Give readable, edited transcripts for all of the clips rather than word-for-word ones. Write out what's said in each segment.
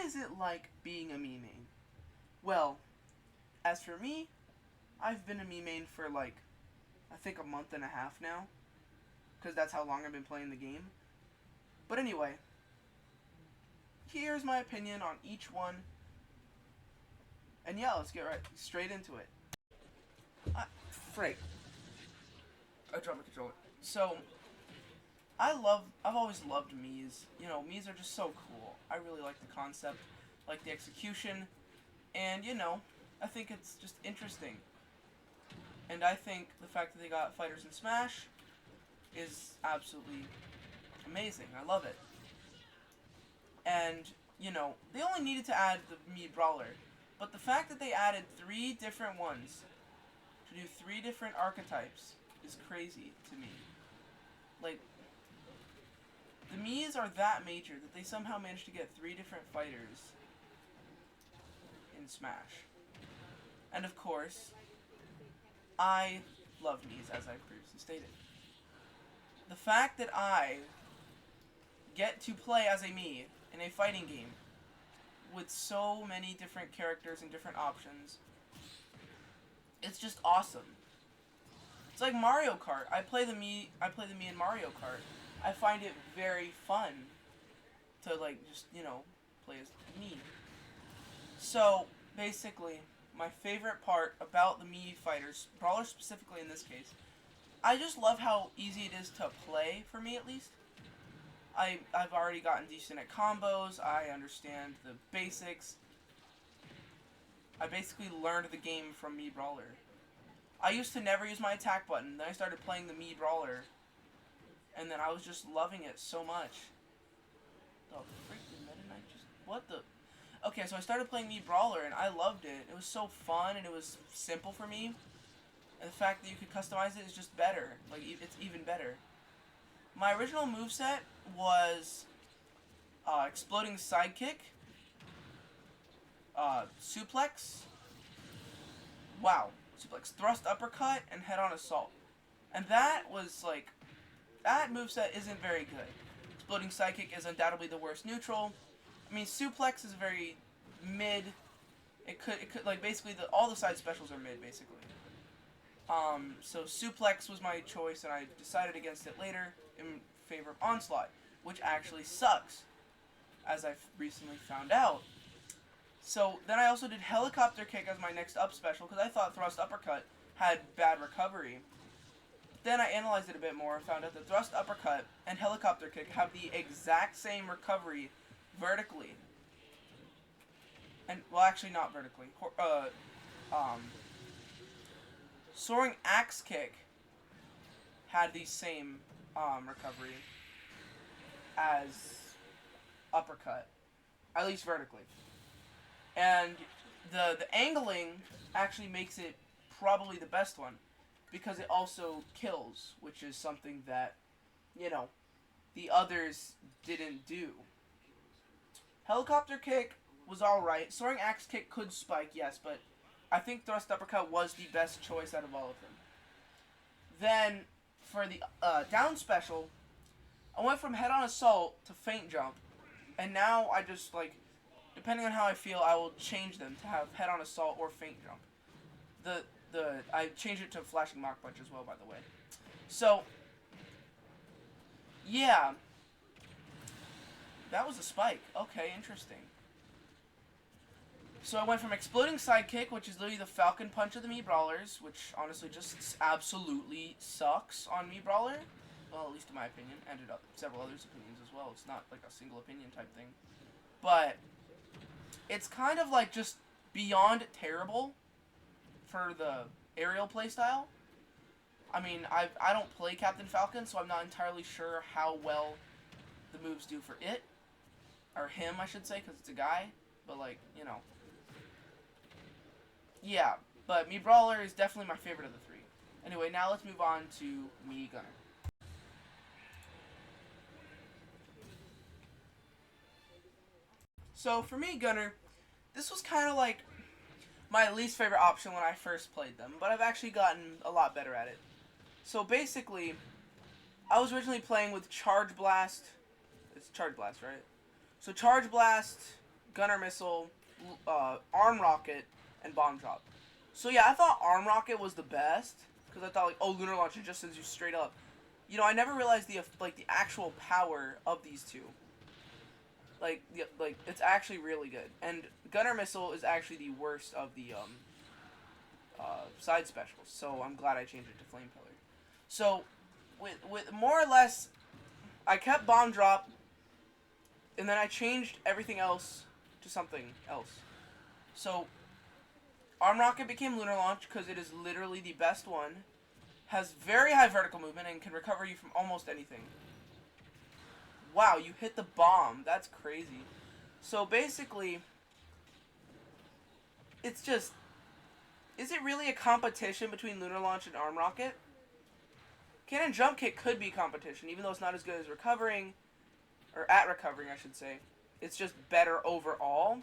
is it like being a Mii main? Well, as for me, I've been a Mii main for like, I think a month and a half now. Because that's how long I've been playing the game. But anyway, here's my opinion on each one. And yeah, let's get right straight into it. Frick. I dropped my controller. So, I've always loved Mii's. You know, Mii's are just so cool. I really like the concept, like the execution, and you know, I think it's just interesting. And I think the fact that they got fighters in Smash is absolutely amazing. I love it. And, you know, they only needed to add the Mii Brawler, but the fact that they added 3 different ones to do 3 different archetypes is crazy to me. Like, the Mii's are that major that they somehow managed to get 3 different fighters in Smash. And of course, I love Mii's, as I previously stated. The fact that I get to play as a Mii in a fighting game with so many different characters and different options, it's just awesome. It's like Mario Kart. I play the Mii in Mario Kart. I find it very fun to like just, you know, play as Mii. So, basically, my favorite part about the Mii fighters, Brawler specifically in this case, I just love how easy it is to play, for me at least. I've already gotten decent at combos, I understand the basics. I basically learned the game from Mii Brawler. I used to never use my attack button, then I started playing the Mii Brawler, and then I was just loving it so much. The freak did Meta Knight just... What the... Okay, so I started playing Mii Brawler, and I loved it. It was so fun, and it was simple for me. And the fact that you could customize it is just better. Like, it's even better. My original moveset was Exploding Sidekick, Suplex, Suplex, Thrust Uppercut, and Head-On Assault. And that was, like, that moveset isn't very good. Exploding Sidekick is undoubtedly the worst neutral. I mean, Suplex is very mid. It could, like, basically, all the side specials are mid, basically. So Suplex was my choice, and I decided against it later in favor of Onslaught, which actually sucks, as I've recently found out. So then I also did Helicopter Kick as my next up special, because I thought Thrust Uppercut had bad recovery. Then I analyzed it a bit more and found out that Thrust Uppercut and Helicopter Kick have the exact same recovery vertically. And, well, actually not vertically. Soaring Axe Kick had the same recovery as Uppercut, at least vertically. And the angling actually makes it probably the best one, because it also kills, which is something that, you know, the others didn't do. Helicopter Kick was alright. Soaring Axe Kick could spike, yes, but I think Thrust Uppercut was the best choice out of all of them. Then, for the down special, I went from Head-On Assault to Feint Jump, and now I just, like, depending on how I feel, I will change them to have Head-On Assault or Feint Jump. I changed it to Flashing Mach Punch as well, by the way. So, yeah. That was a spike. Okay, interesting. So I went from Exploding Sidekick, which is literally the Falcon Punch of the Mii Brawlers, which honestly just absolutely sucks on Mii Brawler. Well, at least in my opinion, and in several others' opinions as well. It's not like a single opinion type thing. But it's kind of like just beyond terrible for the aerial playstyle. I mean, I don't play Captain Falcon, so I'm not entirely sure how well the moves do for it. Or him, I should say, because it's a guy. But, like, you know. Yeah, but Mii Brawler is definitely my favorite of the 3. Anyway, now let's move on to Mii Gunner. So, for Mii Gunner, this was kind of like my least favorite option when I first played them, but I've actually gotten a lot better at it. So, basically, I was originally playing with Charge Blast. It's Charge Blast, right? So, Charge Blast, Gunner Missile, Arm Rocket, and Bomb Drop. So yeah, I thought Arm Rocket was the best because I thought like, oh, Lunar Launcher just sends you straight up. You know, I never realized the actual power of these two. Like it's actually really good. And Gunner Missile is actually the worst of the side specials. So I'm glad I changed it to Flame Pillar. So with more or less, I kept Bomb Drop, and then I changed everything else to something else. So Arm Rocket became Lunar Launch because it is literally the best one. Has very high vertical movement and can recover you from almost anything. Wow, you hit the bomb. That's crazy. So basically, it's just... Is it really a competition between Lunar Launch and Arm Rocket? Cannon Jump Kick could be competition, even though it's not as good as recovering. Or at recovering, I should say. It's just better overall.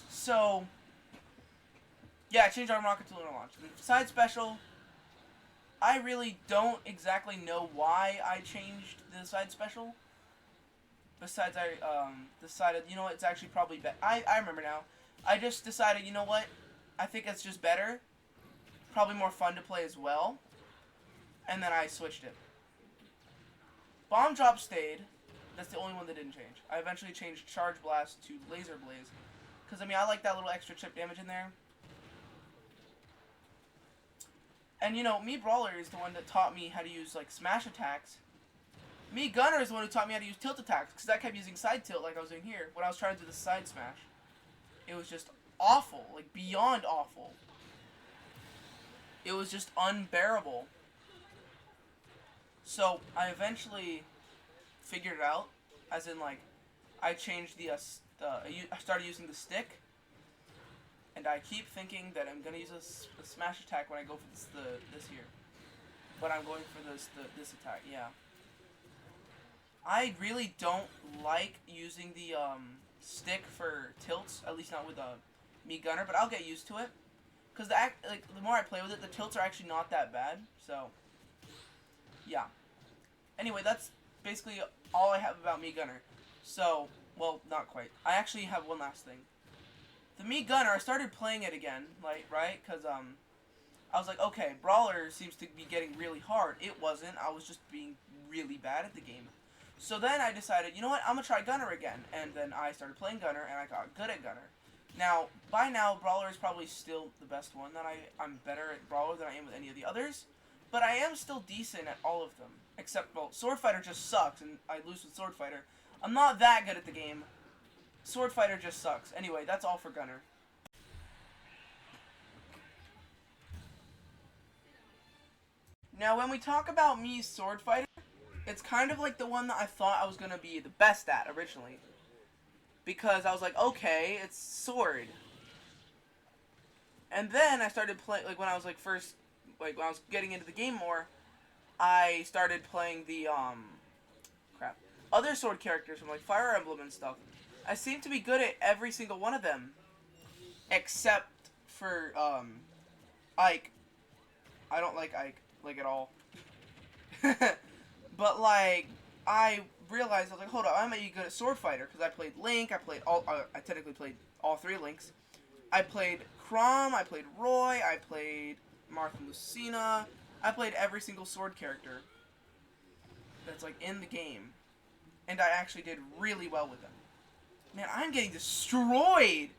So... Yeah, I changed Arm Rocket to Lunar Launch. The side special... I really don't exactly know why I changed the side special. Besides, I decided, you know what, it's actually probably better. I remember now. I just decided, you know what, I think it's just better. Probably more fun to play as well. And then I switched it. Bomb Drop stayed. That's the only one that didn't change. I eventually changed Charge Blast to Laser Blaze. Because, I mean, I like that little extra chip damage in there. And, you know, me Brawler is the one that taught me how to use, like, smash attacks. Me Gunner is the one who taught me how to use tilt attacks. Because I kept using side tilt like I was doing here. When I was trying to do the side smash. It was just awful. Like, beyond awful. It was just unbearable. So, I eventually figured it out. As in, like, I changed the, I started using the stick. And I keep thinking that I'm gonna use a smash attack when I go for this here, but I'm going for this attack. Yeah. I really don't like using the stick for tilts, at least not with me Gunner, but I'll get used to it. Cause the more I play with it, the tilts are actually not that bad. So, yeah. Anyway, that's basically all I have about me Gunner. So, well, not quite. I actually have one last thing. The Me Gunner, I started playing it again, like, right? Because, I was like, okay, Brawler seems to be getting really hard. It wasn't. I was just being really bad at the game. So then I decided, you know what, I'm going to try Gunner again. And then I started playing Gunner, and I got good at Gunner. Now, by now, Brawler is probably still the best one. I'm better at Brawler than I am with any of the others. But I am still decent at all of them. Except, well, Sword Fighter just sucks, and I lose with Sword Fighter. I'm not that good at the game. Sword Fighter just sucks. Anyway, that's all for Gunner. Now, when we talk about Mii's Sword Fighter, it's kind of like the one that I thought I was going to be the best at originally. Because I was like, okay, it's Sword. And then I started playing, like when I was like first, like when I was getting into the game more, I started playing the, other Sword characters from like Fire Emblem and stuff. I seem to be good at every single one of them. Except for, Ike. I don't like Ike, like, at all. But, like, I realized, I was like, hold on, I might be good at Sword Fighter, because I played Link, I technically played all 3 Links. I played Chrom, I played Roy, I played Martha Lucina, I played every single Sword character that's, like, in the game. And I actually did really well with them. Man, I'm getting destroyed!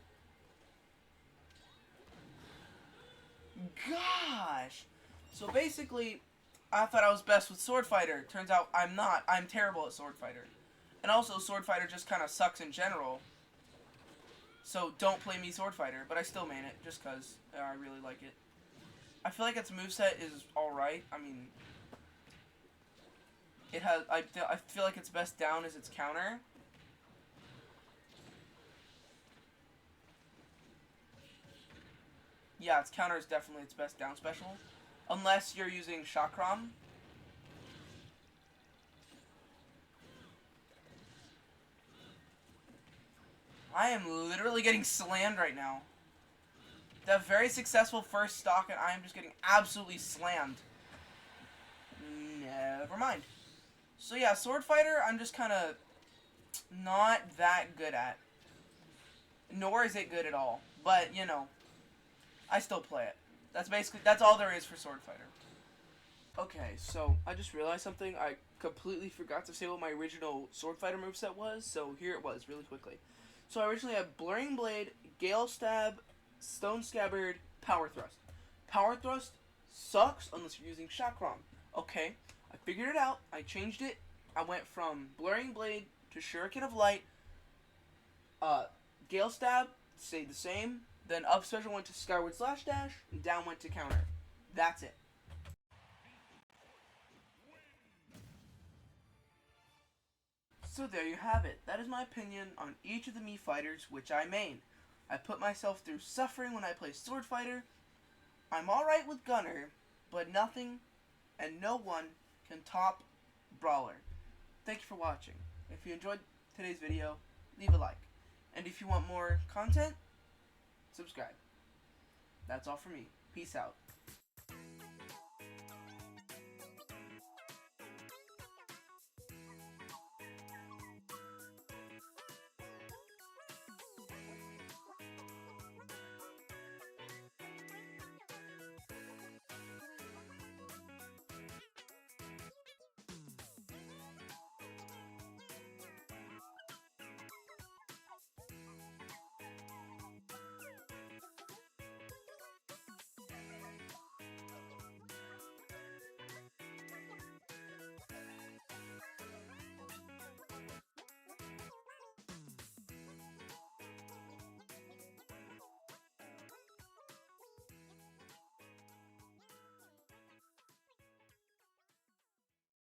Gosh! So basically, I thought I was best with Sword Fighter. Turns out I'm not. I'm terrible at Sword Fighter. And also, Sword Fighter just kind of sucks in general. So don't play me Sword Fighter. But I still main it, just because I really like it. I feel like its moveset is alright. I mean, it has. I feel like its best down is its counter. Yeah, its counter is definitely its best down special. Unless you're using Chakram. I am literally getting slammed right now. The very successful first stock, and I am just getting absolutely slammed. Never mind. So yeah, Sword Fighter, I'm just kind of not that good at. Nor is it good at all. But, you know, I still play it. That's all there is for Sword Fighter. Okay, so I just realized something. I completely forgot to say what my original Sword Fighter moveset was, so here it was, really quickly. So I originally had Blurring Blade, Gale Stab, Stone Scabbard, Power Thrust. Power Thrust sucks unless you're using Chakram. Okay, I figured it out. I changed it. I went from Blurring Blade to Shuriken of Light. Gale Stab stayed the same. Then up special went to Skyward Slash Dash, and down went to Counter. That's it. So there you have it. That is my opinion on each of the Mii fighters which I main. I put myself through suffering when I play Sword Fighter. I'm alright with Gunner, but nothing and no one can top Brawler. Thank you for watching. If you enjoyed today's video, leave a like. And if you want more content, subscribe. That's all for me. Peace out.